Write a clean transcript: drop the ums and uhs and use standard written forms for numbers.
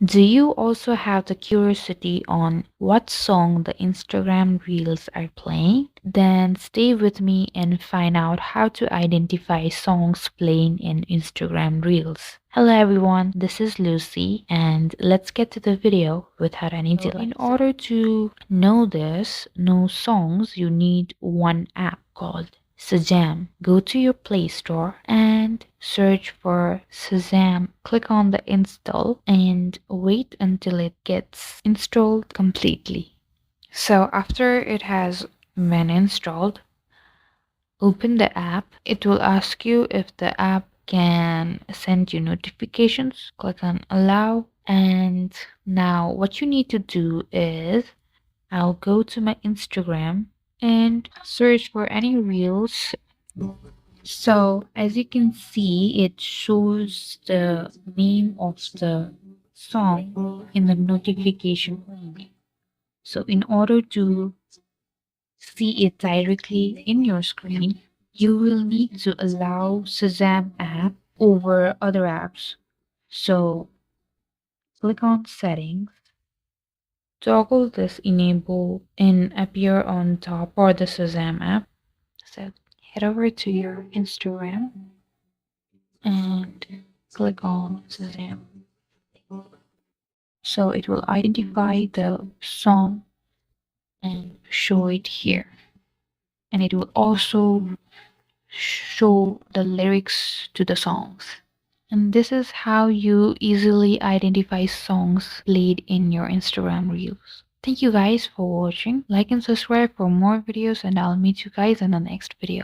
Do you also have the curiosity on what song the Instagram Reels are playing? Then stay with me and find out how to identify songs playing in Instagram Reels. Hello everyone, this is Lucy and let's get to the video without any delay. In order to know songs, you need one app called Shazam. Go to your Play Store and search for Shazam. Click on the install and wait until it gets installed completely. So after it has been installed, open the app. It will ask you if the app can send you notifications. Click on allow. And now what you need to do is I'll go to my Instagram and search for any reels. So as you can see, it shows the name of the song in the notification. So in order to see it directly in your screen, you will need to allow Shazam app over other apps. So click on settings, toggle this enable and appear on top for the Shazam app. So head over to your Instagram and click on Shazam. So it will identify the song and show it here. And it will also show the lyrics to the songs. And this is how you easily identify songs played in your Instagram Reels. Thank you guys for watching. Like and subscribe for more videos and I'll meet you guys in the next video.